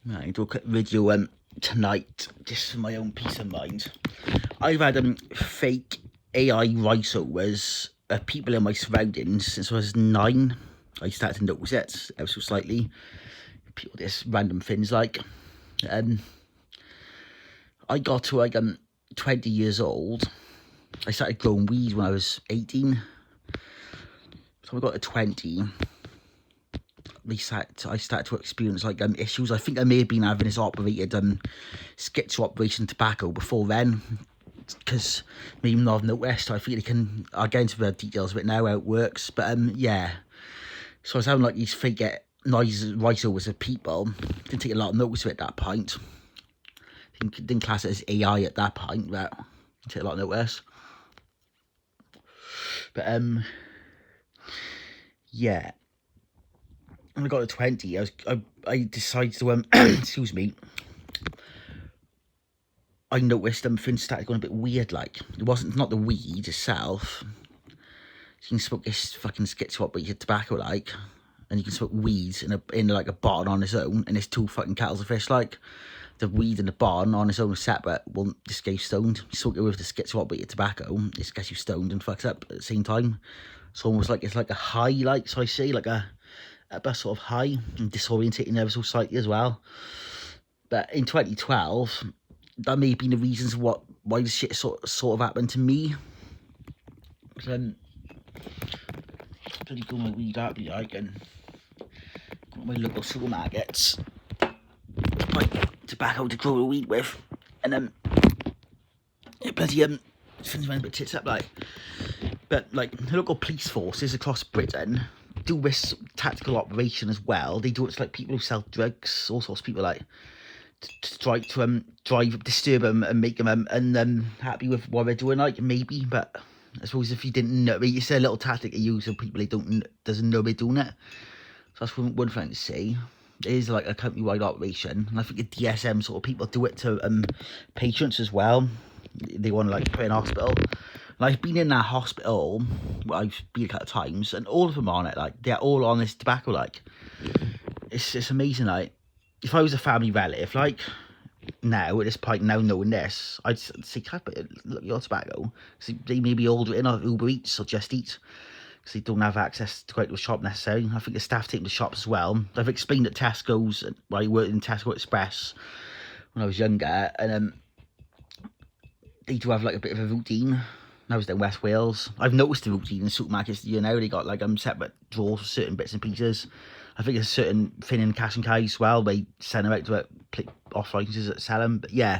Right, do a quick video tonight, just for my own peace of mind. I've had fake AI voiceovers of people in my surroundings since I was 9. I started to notice it ever so slightly. People just random things like. I got to 20 years old. I started growing weed when I was 18. So I got to 20. I started to experience issues. I think I may have been having this operated schizo operation tobacco before then, because maybe not noticed. I think I'll get into the details of it now, how it works. But yeah, so I was having like these fake noises, voiceovers of people. Didn't take a lot of notice of it at that point. Didn't class it as AI at that point, but didn't take a lot of notice. But yeah. When I got to 20, I decided to excuse me. I noticed things started going a bit weird. Like it's not the weed itself. You can smoke this fucking schizo operated tobacco like, and you can smoke weed in like a bottle on its own, and it's 2 fucking kettles of fish like. The weed and the bottle on its own is separate. Won't just get you stoned. You smoke it with the schizo operated tobacco, it gets you stoned and fucks up at the same time. It's almost like it's like a high, like, so I say like a sort of high and disorientating ever so slightly as well. But in 2012, that may have been the reasons why this shit sort of happened to me. Bloody go my weed out, like, and go to my local supermarkets, buy tobacco to grow the weed with, and it bloody things went a bit tits up like. But like the local police forces across Britain do this tactical operation as well. They do it to like people who sell drugs, all sorts of people like to try to disturb them and make them happy with what they're doing, like, maybe. But I suppose if you didn't know, it's a little tactic to use for people who doesn't know they're doing it. So that's one thing to say. It is like a company-wide operation, and I think the DSM sort of people do it to patients as well. They want to like put in hospital. And I've been in that hospital, I've been a couple of times, and all of them are on it. Like they're all on this tobacco. Like it's amazing. Like if I was a family relative, like now at this point, now knowing this, I'd say, "Can I look at your tobacco?" So they may be ordering off Uber Eats or Just Eat, because they don't have access to go to a shop necessarily. I think the staff take them to shops as well. I've explained at Tesco's, I worked in Tesco Express when I was younger, and they do have like a bit of a routine. I was in West Wales. I've noticed the routine in supermarkets, they got like separate drawers for certain bits and pieces. I think there's a certain thing in cash and carry as well. They send them out to off licenses that sell them. But yeah,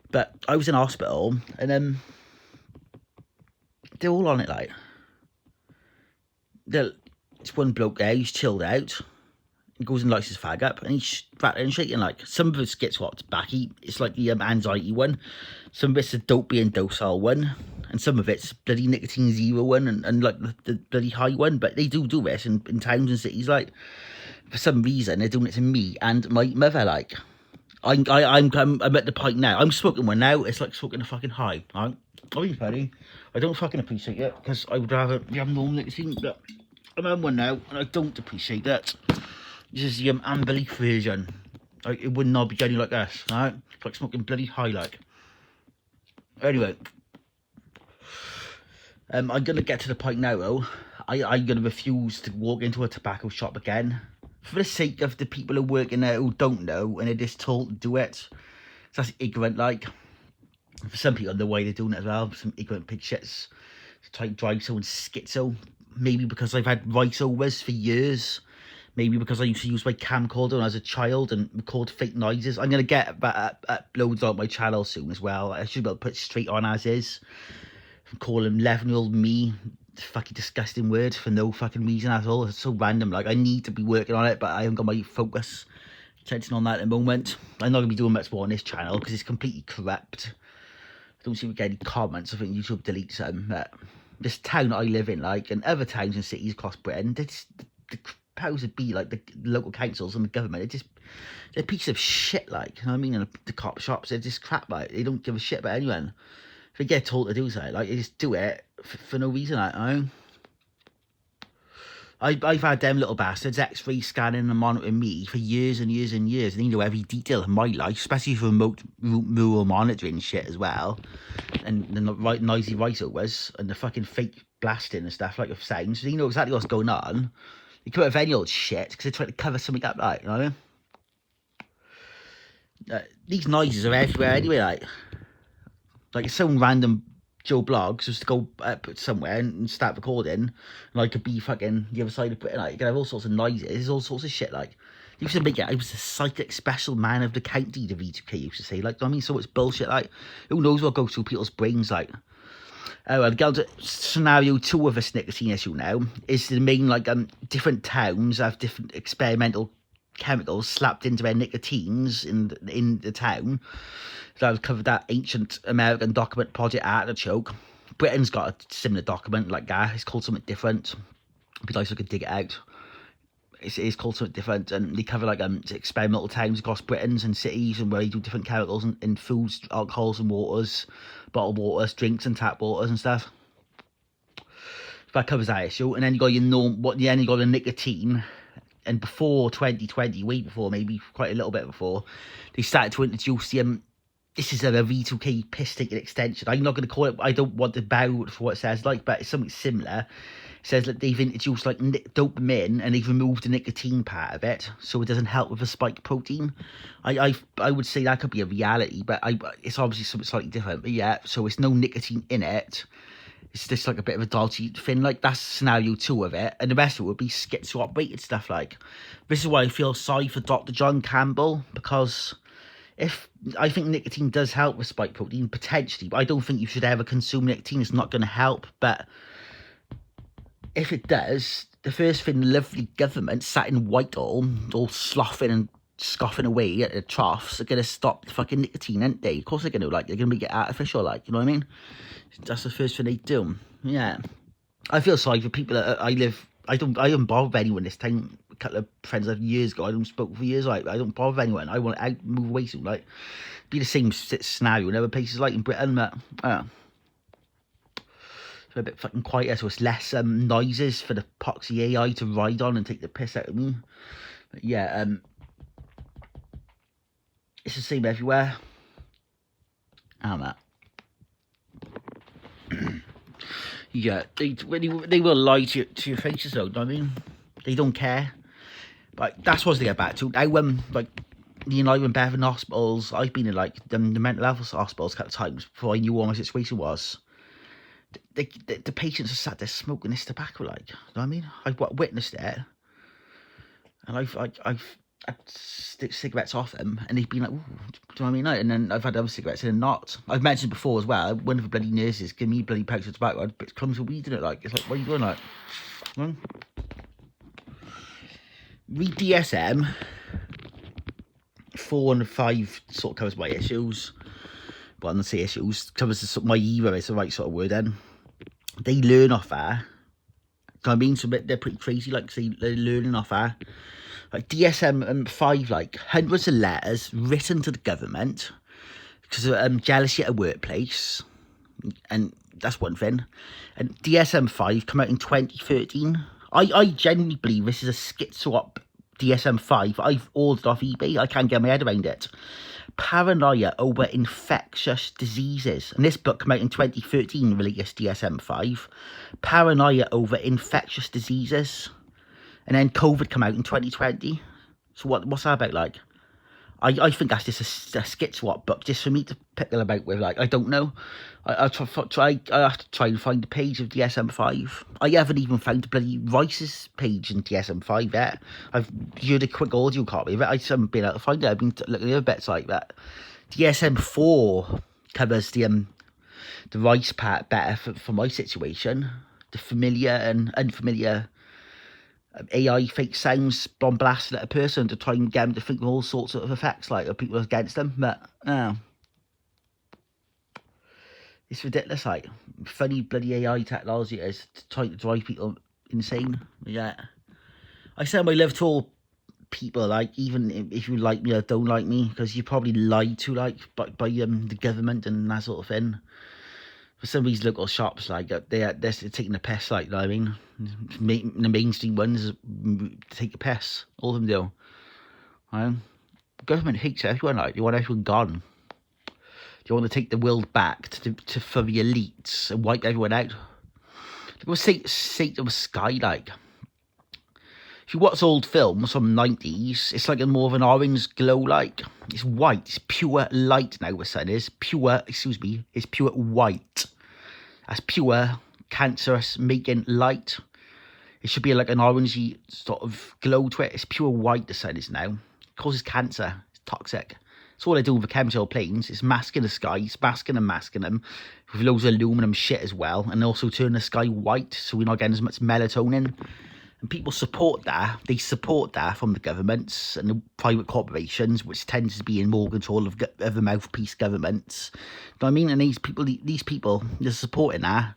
but I was in hospital, and they're all on it. Like, it's one bloke there. He's chilled out. He goes and lights his fag up, and he's rattling and shaking. Like, some of it gets what's backy. It's like the anxiety one. Some of it's the dopey and docile one, and some of it's bloody nicotine zero one, and like the bloody high one. But they do this in towns and cities. Like, for some reason, they're doing it to me and my mother. Like, I'm at the point now. I'm smoking one now. It's like smoking a fucking high. Right? I'm funny. I don't fucking appreciate it, because I would rather have normal nicotine. But I'm on one now, and I don't appreciate that. This is the unbelief version. Like, it would not be getting like this, right? It's like smoking bloody high, like. Anyway, I'm gonna get to the point now, though. I'm gonna refuse to walk into a tobacco shop again, for the sake of the people who work in there who don't know and are just told to do it. So that's ignorant, like. For some people, the way they're doing it as well. Some ignorant pig shits to try to drive someone schizo. Maybe because I've had voiceovers for years. Maybe because I used to use my camcorder when I was a child and record fake noises. I'm going to get uploads on my channel soon as well. I should be able to put it straight on as is. Call him 11-year-old me. Fucking disgusting word for no fucking reason at all. It's so random. Like, I need to be working on it, but I haven't got my focus attention on that at the moment. I'm not going to be doing much more on this channel because it's completely corrupt. I don't seem to get any comments. I think YouTube deletes them. But this town that I live in, like, and other towns and cities across Britain, the powers that be, like the local councils and the government, they're a piece of shit, like, you know what I mean? And the cop shops, they're just crap, like, they don't give a shit about anyone. If they get told to do something, like, they just do it for no reason, like, I I've had them little bastards X-ray scanning and monitoring me for years and years and years, and they know every detail of my life, especially for remote rural monitoring shit as well, and the right noisy voiceovers and the fucking fake blasting and stuff like of sounds. So they know exactly what's going on. They come out of any old shit because they're trying to cover something up, like, you know what I mean? These noises are everywhere anyway, like if someone random Joe Bloggs was to go up somewhere and start recording, and I could be fucking the other side of Britain, like, you can have all sorts of noises, all sorts of shit, like, they used to make it, I was the psychic special man of the county, the V2K used to say, like, you know what I mean? So it's bullshit, like, who knows what goes through people's brains, like. Well, get to scenario 2 of this nicotine issue now, is the main, like, different towns have different experimental chemicals slapped into their nicotines in the town. So I've covered that ancient American document, Project Artichoke. Britain's got a similar document like that. It's called something different. It'd be nice if I could dig it out. It is called something different, and they cover like experimental towns across Britain's and cities, and where they do different chemicals in foods, alcohols and waters, bottled waters, drinks and tap waters and stuff. That covers that issue. And then you got you got the nicotine. And before 2020, way before, maybe quite a little bit before, they started to introduce the this is a V2K piss taking extension. I'm not going to call it, I don't want to bow for what it says like, but it's something similar. It says that they've introduced like dopamine, and they've removed the nicotine part of it, so it doesn't help with the spike protein. I would say that could be a reality, but it's obviously something slightly different. But yeah, so it's no nicotine in it. It's just like a bit of a dodgy thing. Like, that's scenario 2 of it. And the rest of it would be schizo-operated stuff. Like, this is why I feel sorry for Dr. John Campbell, because if I think nicotine does help with spike protein, potentially, but I don't think you should ever consume nicotine. It's not going to help. But if it does, the first thing the lovely government sat in Whitehall, all sloughing and scoffing away at the troughs, are going to stop the fucking nicotine, aren't they? Of course they're going to. Like, they're going to make it artificial, like, you know what I mean? That's the first thing they do. Yeah. I feel sorry for people that I don't bother with anyone this time. A couple of friends I've years ago, I don't spoke for years, like, I don't bother with anyone. I want to move away soon, like, be the same scenario in other places like in Britain, but so a bit fucking quieter, so it's less noises for the poxy AI to ride on and take the piss out of me. But yeah, it's the same everywhere. Yeah, they will lie to your faces, though. You know what I mean? They don't care. But that's what they get back to. I like, you know, I went back in hospitals. I've been in like the mental health hospitals a couple of times before I knew what my situation was. The patients are sat there smoking this tobacco, like, you know what I mean? I've witnessed it, and I've stick cigarettes off them, and they've been like, ooh, do you know what I mean? And then I've had other cigarettes and not. I've mentioned before as well, one of the bloody nurses give me bloody pouch of tobacco, it comes with weed in it, like, it's like, what are you doing, like? Read DSM 4 and 5 sort of covers my issues. Well, I'm not say issues, covers my era, is the right sort of word then. They learn off her. Do you know what I mean? So they're pretty crazy, like, say, they're learning off her. Like, DSM 5, like, hundreds of letters written to the government because of jealousy at a workplace, and that's one thing. And DSM 5 come out in 2013. I genuinely believe this is a schizo-op DSM 5 I've ordered off eBay. I can't get my head around it. Paranoia over infectious diseases. And this book came out in 2013, the latest DSM 5. Paranoia over infectious diseases. And then COVID came out in 2020. So what's that about, like? I think that's just a schizo-op book, just for me to pickle about with, like, I don't know. I have to try and find the page of DSM-5. I haven't even found the bloody Rice's page in DSM-5 yet. I've heard a quick audio copy of it. I just haven't been able to find it. I've been looking at the other bits like that. DSM-4 covers the Rice part better for my situation. The familiar and unfamiliar AI fake sounds bombasted at a person to try and get them to think of all sorts of effects, like, of people against them. But it's ridiculous, like, funny bloody AI technology is trying to drive people insane. Yeah, I send my love to all people, like, even if you like me or don't like me, because you're probably lied to, like, by the government and that sort of thing. for some of these local shops, like they're taking the piss, like, you know what I mean? The mainstream ones take a piss. All of them do. Right? Government hates everyone, like, they want everyone gone. They want to take the world back for the elites and wipe everyone out. It was State of the Sky, like. If you watch old films from the 90s, it's like a more of an orange glow, like. It's white, it's pure light now, the sun is. It's pure white. That's pure, cancerous, making light. It should be like an orangey sort of glow to it. It's pure white, the sun is now. It causes cancer. It's toxic. That's all they do with the chemical planes. It's masking the skies, masking them with loads of aluminum shit as well, and also turn the sky white so we're not getting as much melatonin. And people support that. They support that from the governments and the private corporations, which tends to be in more control of the mouthpiece governments. You know what I mean? And these people, they're supporting that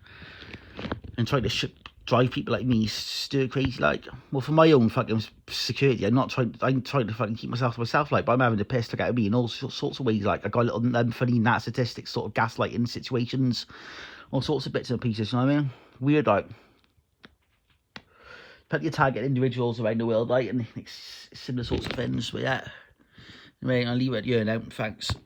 and trying to drive people like me stir crazy, like. Well, for my own fucking security, I'm trying to fucking keep myself to myself, like, but I'm having the piss took out of me in all sorts of ways, like. I got a little funny narcissistic sort of gaslighting situations, all sorts of bits and pieces, you know what I mean? Weird, like. Plenty of target individuals around the world, like, and similar sorts of things, but yeah. Anyway, I'll leave it here now, thanks.